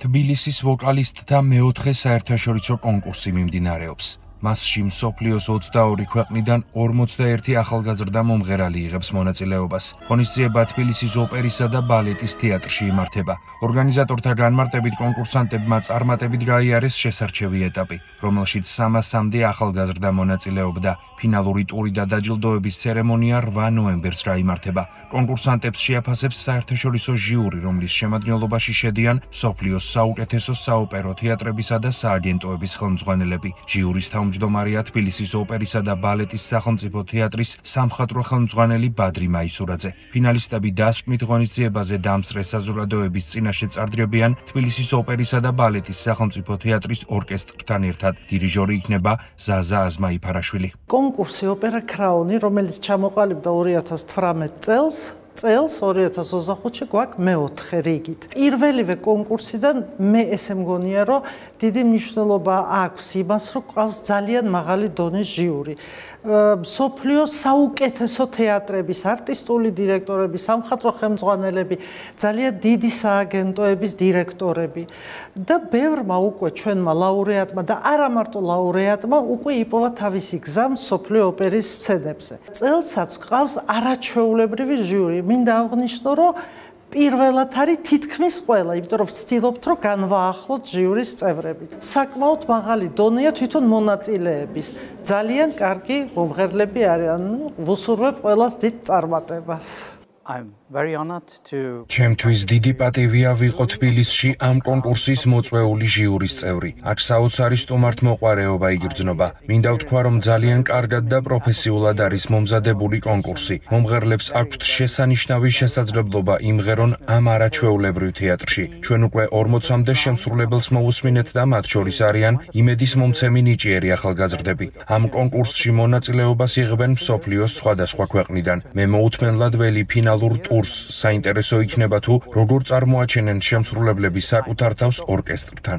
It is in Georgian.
თბილისის ვოკალისტთა მეოთხე საერთაშორისო კონკურსი მიმდინარეობს. მასში მსოფლიოს 22 ქვეყნიდან 41 ახალგაზრდა მომღერალი იღებს მონაწილეობას. ღონისძიება თბილისის ოპერისა და ბალეტის თეატრში იმართება. ორგანიზატორთა განმარტებით კონკურსანტებმა წარმატებით გაიარეს შესარჩევი ეტაპი, რომელშიც 300-მდე ახალგაზრდა მონაწილეობდა. ფინალური ტური და დაჯილდოების ცერემონია 8 ნოემბერს გაიმართება. კონკურსანტებს შეაფასებს საერთაშორისო ჟიური, რომლის შემადგენლობაში შედიან მსოფლიოს საუკეთესო საოპერო თეატრებისა და სააგენტოების ხელმძღვანელები. ჟიურის თავმჯდომარეა თბილისის ოპერისა და ბალეტის სახელმწიფო თეატრის სამხატვრო ხელმძღვანელი ბადრი მაისურაძე. ფინალისტები დასკვნით ღონისძიებაზე დამსწრე საზოგადოების წინაშე წარდგებიან თბილისის ოპერისა და ბალეტის სახელმწიფო თეატრის ორკესტრთან ერთად. დირიჟორი იქნება ზაზა აზმაიფარაშვილი. კონკურსი ოპერა ქრაუნი, რომელიც ჩამოყალიბდა 2018 წელს 2025-ში გვაქვს მეოთხე რიგით. პირველივე კონკურსიდან მე ესე მგონია, რომ დიდი მნიშვნელობა აქვს იმას, რომ ყავს ძალიან მაღალი დონის ჟიური. მსოფლიოს საუკეთესო თეატრების არტისტული დირექტორები, სამხატვრო ხელმძღვანელები, ძალიან დიდი სააგენტოების დირექტორები და ბევრმა უკვე ჩვენმა ლაურეატმა და არა მარტო ლაურეატმა უკვე იპოვა თავისი გზა მსოფლიო ოპერის სცენებზე. წელსაც ყავს არაჩვეულებრივი ჟიური. მინდა აღნიშნო, რომ პირველად არის თითქმის ყველა, იმიტომ რომ ვცდილობთ, რომ განვაახლოთ ჟიურის წევრები. საკმაოდ მაღალი დონეა თვითონ მონაწილეების. ძალიან კარგი მომღერლები არიან. ვუსურვებ ყველას დიდ წარმატებას. ჩემთვის დიდი პატივია ვიყო თბილისში ამ კონკურსის მოწვეული ჟიურის წევრი. აქ საოცარი სტუმართმოყვარეობა იგრძნობა. მინდა ვთქვა, რომ ძალიან კარგად და პროფესიულად არის მომზადებული კონკურსი. მომღერლებს აქვთ შესანიშნავი შესაძლებლობა იმღერონ ამ არაჩვეულებრივ თეატრში. ჩვენ უკვე 40-მდე შემსრულებელს მოусმინეთ და მათ შორის არიან იმედის მომცემი ნიჭიერი ახალგაზრდები. ამ კონკურსში მონაწილეობას იღებენ მსოფლიოს სხვადასხვა ქვეყნიდან. მე მოუთმენლად ველი ფინალურ ტურს. საინტერესო იქნება თუ როგორ წარმოაჩენენ შემსრულებლები საკუთარ თავს ორკესტრთან.